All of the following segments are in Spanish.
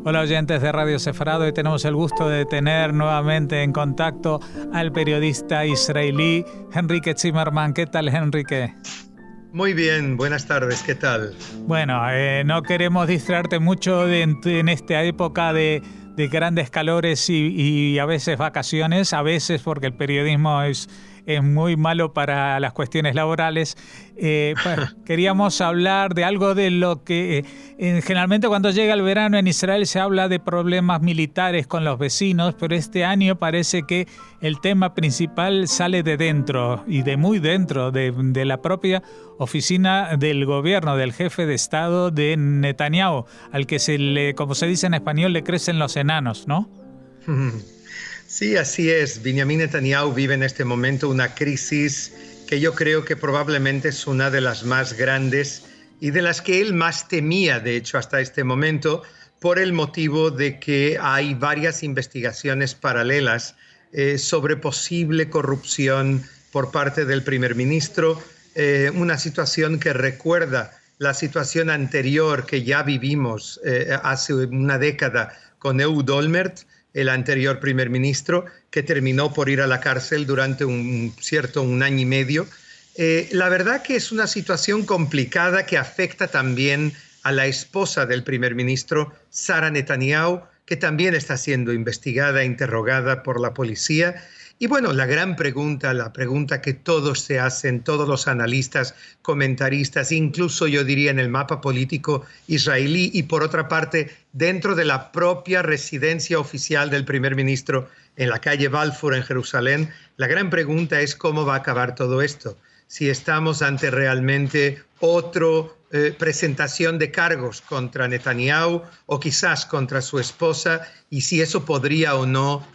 Hola oyentes de Radio Sefarad, hoy tenemos el gusto de tener nuevamente en contacto al periodista israelí Henrique Zimmerman. ¿Qué tal, Henrique? Muy bien, buenas tardes, ¿qué tal? Bueno, no queremos distraerte mucho en esta época de grandes calores y a veces vacaciones, a veces porque el periodismo es muy malo para las cuestiones laborales. Queríamos hablar de algo de lo que generalmente cuando llega el verano en Israel se habla de problemas militares con los vecinos, pero este año parece que el tema principal sale de dentro y de muy dentro de la propia oficina del gobierno, del jefe de Estado de Netanyahu, al que como se dice en español, le crecen los enanos, ¿no? Sí, así es. Benjamin Netanyahu vive en este momento una crisis que yo creo que probablemente es una de las más grandes y de las que él más temía, de hecho, hasta este momento, por el motivo de que hay varias investigaciones paralelas sobre posible corrupción por parte del primer ministro, una situación que recuerda la situación anterior que ya vivimos hace una década con Ehud Olmert, el anterior primer ministro, que terminó por ir a la cárcel durante un año y medio. La verdad que es una situación complicada que afecta también a la esposa del primer ministro, Sara Netanyahu, que también está siendo investigada, interrogada por la policía. Y bueno, la gran pregunta, la pregunta que todos se hacen, todos los analistas, comentaristas, incluso yo diría en el mapa político israelí y por otra parte dentro de la propia residencia oficial del primer ministro en la calle Balfour en Jerusalén, la gran pregunta es cómo va a acabar todo esto. Si estamos ante realmente otra presentación de cargos contra Netanyahu o quizás contra su esposa y si eso podría o no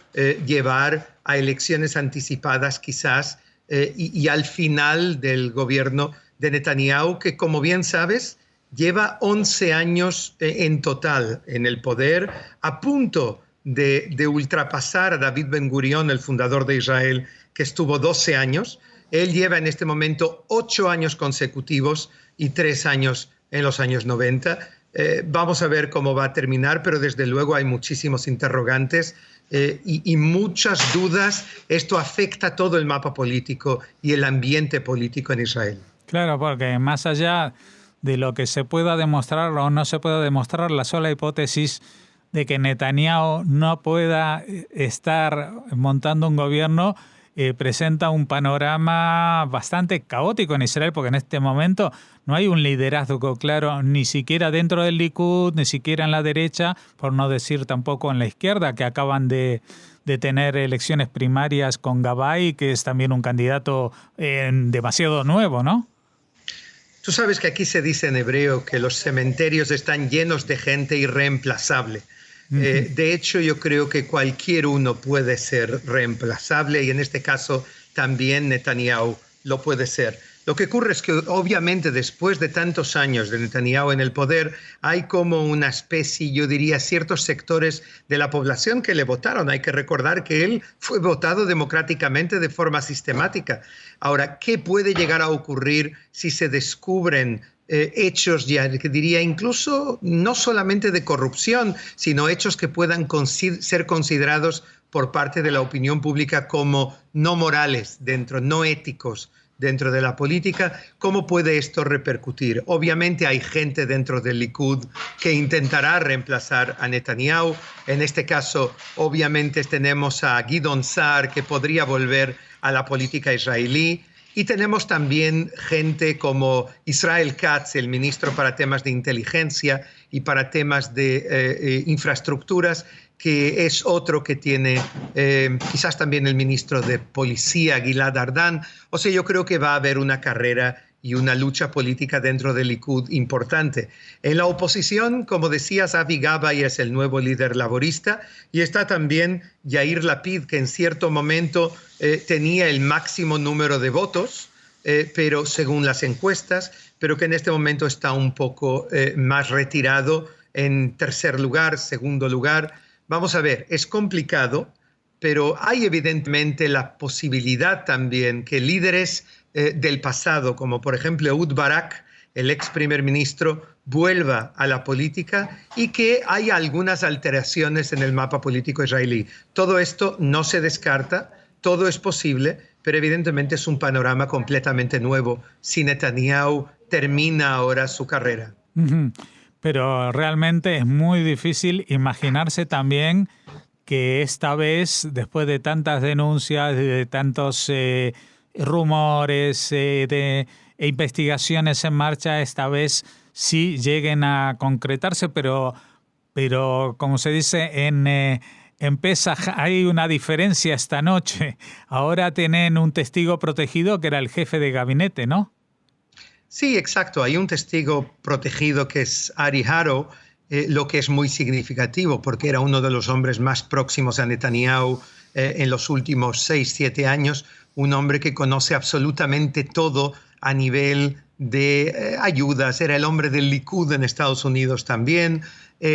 llevar a elecciones anticipadas quizás y al final del gobierno de Netanyahu, que como bien sabes lleva 11 años en total en el poder, a punto de ultrapasar a David Ben Gurión, el fundador de Israel, que estuvo 12 años. Él lleva en este momento 8 años consecutivos y 3 años en los años 90. Vamos a ver cómo va a terminar, pero desde luego hay muchísimos interrogantes y muchas dudas. Esto afecta a todo el mapa político y el ambiente político en Israel. Claro, porque más allá de lo que se pueda demostrar o no se pueda demostrar, la sola hipótesis de que Netanyahu no pueda estar montando un gobierno presenta un panorama bastante caótico en Israel, porque en este momento no hay un liderazgo claro, ni siquiera dentro del Likud, ni siquiera en la derecha, por no decir tampoco en la izquierda, que acaban de tener elecciones primarias con Gabay, que es también un candidato demasiado nuevo, ¿no? Tú sabes que aquí se dice en hebreo que los cementerios están llenos de gente irreemplazable. De hecho, yo creo que cualquier uno puede ser reemplazable y en este caso también Netanyahu lo puede ser. Lo que ocurre es que obviamente después de tantos años de Netanyahu en el poder hay como una especie, yo diría, ciertos sectores de la población que le votaron. Hay que recordar que él fue votado democráticamente de forma sistemática. Ahora, ¿qué puede llegar a ocurrir si se descubren hechos, ya que diría incluso no solamente de corrupción, sino hechos que puedan ser considerados por parte de la opinión pública como no morales, no éticos dentro de la política? ¿Cómo puede esto repercutir? Obviamente hay gente dentro del Likud que intentará reemplazar a Netanyahu. En este caso, obviamente tenemos a Gideon Sa'ar, que podría volver a la política israelí. Y tenemos también gente como Israel Katz, el ministro para temas de inteligencia y para temas de infraestructuras, que es otro que tiene quizás también el ministro de Policía, Gilad Ardan. O sea, yo creo que va a haber una carrera y una lucha política dentro del Likud importante. En la oposición, como decías, Avi Gabay es el nuevo líder laborista y está también Yair Lapid, que en cierto momento tenía el máximo número de votos, pero según las encuestas, pero que en este momento está un poco más retirado en tercer lugar, segundo lugar. Vamos a ver, es complicado pero hay evidentemente la posibilidad también que líderes del pasado, como por ejemplo Ehud Barak, el ex primer ministro, vuelva a la política y que haya algunas alteraciones en el mapa político israelí. Todo esto no se descarta, todo es posible, pero evidentemente es un panorama completamente nuevo si Netanyahu termina ahora su carrera. Pero realmente es muy difícil imaginarse también que esta vez, después de tantas denuncias, de tantos rumores, e investigaciones en marcha, esta vez sí lleguen a concretarse, pero como se dice en Pesaj, hay una diferencia esta noche. Ahora tienen un testigo protegido que era el jefe de gabinete, ¿no? Sí, exacto. Hay un testigo protegido que es Ari Haro, lo que es muy significativo porque era uno de los hombres más próximos a Netanyahu en los últimos 6-7 años, un hombre que conoce absolutamente todo a nivel de ayudas, era el hombre del Likud en Estados Unidos también,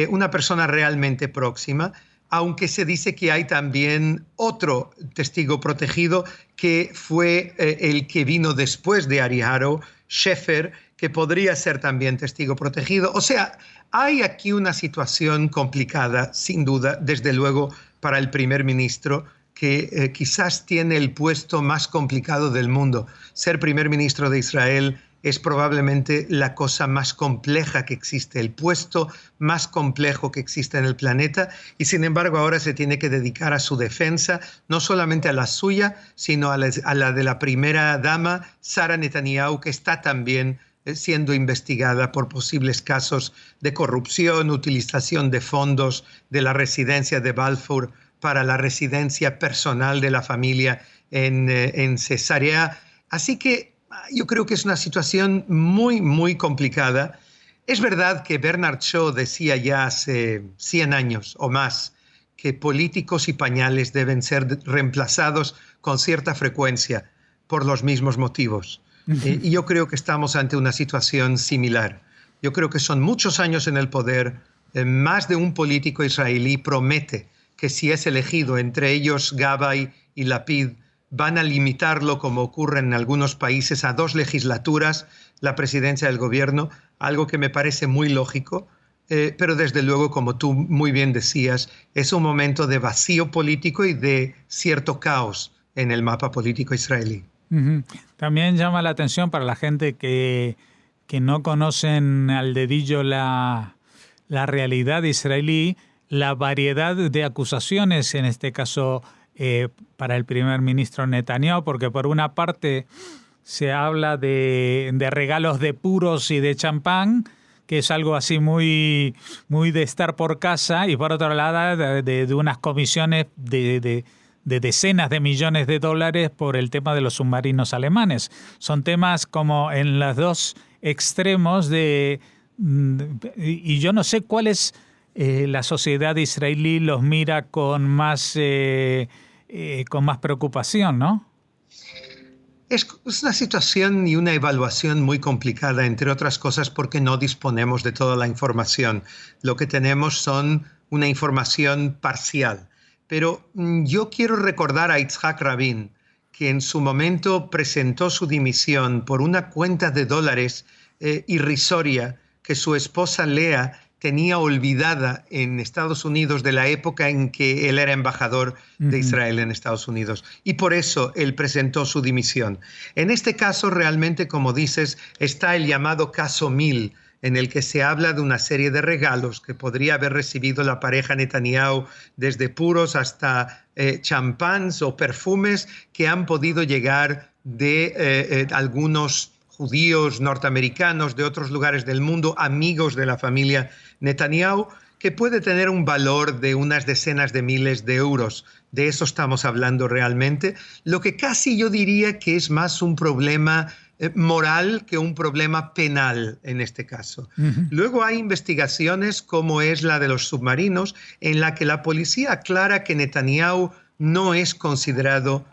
una persona realmente próxima, aunque se dice que hay también otro testigo protegido que fue el que vino después de Ari Haro, Sheffer, que podría ser también testigo protegido. O sea, hay aquí una situación complicada, sin duda, desde luego, para el primer ministro, que quizás tiene el puesto más complicado del mundo. Ser primer ministro de Israel es probablemente la cosa más compleja que existe, el puesto más complejo que existe en el planeta, y sin embargo ahora se tiene que dedicar a su defensa, no solamente a la suya, sino a la de la primera dama, Sara Netanyahu, que está también siendo investigada por posibles casos de corrupción, utilización de fondos de la residencia de Balfour para la residencia personal de la familia en Cesarea. Así que yo creo que es una situación muy, muy complicada. Es verdad que Bernard Shaw decía ya hace 100 años o más que políticos y pañales deben ser reemplazados con cierta frecuencia por los mismos motivos. Y yo creo que estamos ante una situación similar. Yo creo que son muchos años en el poder. Más de un político israelí promete que si es elegido, entre ellos Gabay y Lapid, van a limitarlo, como ocurre en algunos países, a 2 legislaturas, la presidencia del gobierno, algo que me parece muy lógico, pero desde luego, como tú muy bien decías, es un momento de vacío político y de cierto caos en el mapa político israelí. También llama la atención para la gente que no conocen al dedillo la realidad israelí, la variedad de acusaciones, en este caso para el primer ministro Netanyahu, porque por una parte se habla de regalos de puros y de champán, que es algo así muy, muy de estar por casa, y por otro lado de unas comisiones de decenas de millones de dólares por el tema de los submarinos alemanes. Son temas como en los dos extremos y yo no sé cuál es la sociedad israelí los mira con más preocupación, ¿no? Es una situación y una evaluación muy complicada, entre otras cosas porque no disponemos de toda la información. Lo que tenemos son una información parcial. Pero yo quiero recordar a Yitzhak Rabin, que en su momento presentó su dimisión por una cuenta de dólares irrisoria que su esposa Lea tenía olvidada en Estados Unidos de la época en que él era embajador de Israel en Estados Unidos. Y por eso él presentó su dimisión. En este caso, realmente, como dices, está el llamado caso 1000, en el que se habla de una serie de regalos que podría haber recibido la pareja Netanyahu, desde puros hasta champáns o perfumes que han podido llegar de algunos judíos norteamericanos de otros lugares del mundo, amigos de la familia Netanyahu, que puede tener un valor de unas decenas de miles de euros. De eso estamos hablando realmente, lo que casi yo diría que es más un problema moral que un problema penal en este caso. Luego hay investigaciones como es la de los submarinos, en la que la policía aclara que Netanyahu no es considerado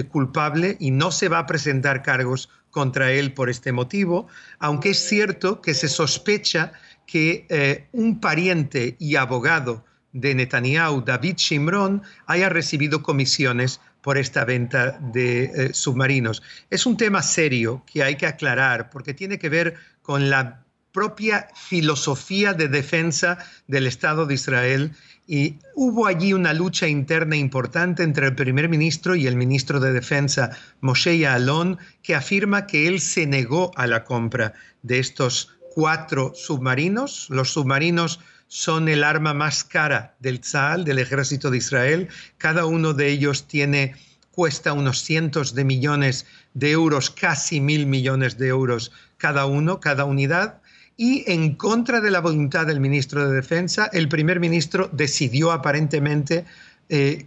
culpable y no se va a presentar cargos contra él por este motivo, aunque es cierto que se sospecha que un pariente y abogado de Netanyahu, David Shimron, haya recibido comisiones por esta venta de submarinos. Es un tema serio que hay que aclarar porque tiene que ver con la propia filosofía de defensa del Estado de Israel, y hubo allí una lucha interna importante entre el primer ministro y el ministro de Defensa, Moshe Ya'alon, que afirma que él se negó a la compra de estos 4 submarinos. Los submarinos son el arma más cara del Tzal, del ejército de Israel. Cada uno de ellos cuesta unos cientos de millones de euros, casi 1.000 millones de euros cada uno, cada unidad. Y en contra de la voluntad del ministro de Defensa, el primer ministro decidió aparentemente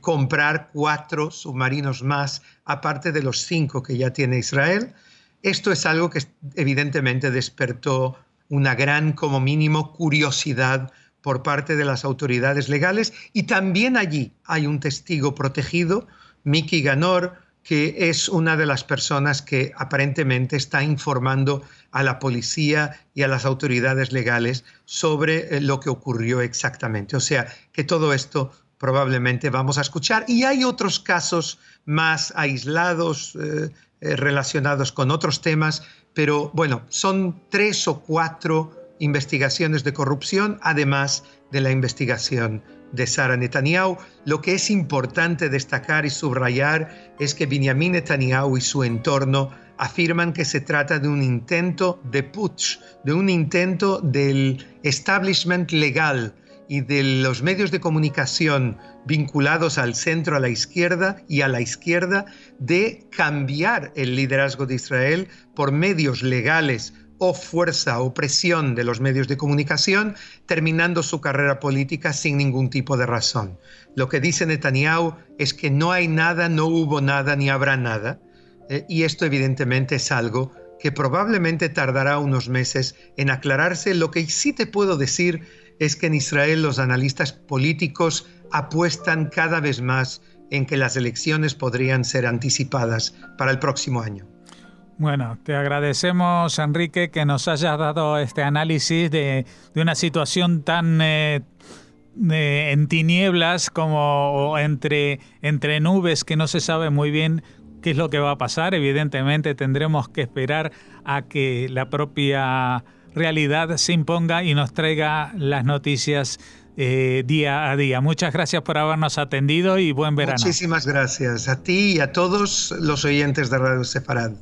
comprar 4 submarinos más, aparte de los 5 que ya tiene Israel. Esto es algo que evidentemente despertó una gran, como mínimo, curiosidad por parte de las autoridades legales, y también allí hay un testigo protegido, Miki Ganor, que es una de las personas que aparentemente está informando a la policía y a las autoridades legales sobre lo que ocurrió exactamente. O sea, que todo esto probablemente vamos a escuchar. Y hay otros casos más aislados relacionados con otros temas, pero bueno, son 3 o 4 investigaciones de corrupción, además de la investigación de Sara Netanyahu. Lo que es importante destacar y subrayar es que Benjamin Netanyahu y su entorno afirman que se trata de un intento de putsch, de un intento del establishment legal y de los medios de comunicación vinculados al centro, a la izquierda y a la izquierda, de cambiar el liderazgo de Israel por medios legales o fuerza o presión de los medios de comunicación, terminando su carrera política sin ningún tipo de razón. Lo que dice Netanyahu es que no hay nada, no hubo nada, ni habrá nada, y esto evidentemente es algo que probablemente tardará unos meses en aclararse. Lo que sí te puedo decir es que en Israel los analistas políticos apuestan cada vez más en que las elecciones podrían ser anticipadas para el próximo año. Bueno, te agradecemos, Enrique, que nos hayas dado este análisis de una situación tan en tinieblas como entre nubes, que no se sabe muy bien qué es lo que va a pasar. Evidentemente tendremos que esperar a que la propia realidad se imponga y nos traiga las noticias día a día. Muchas gracias por habernos atendido y buen verano. Muchísimas gracias a ti y a todos los oyentes de Radio Sefarad.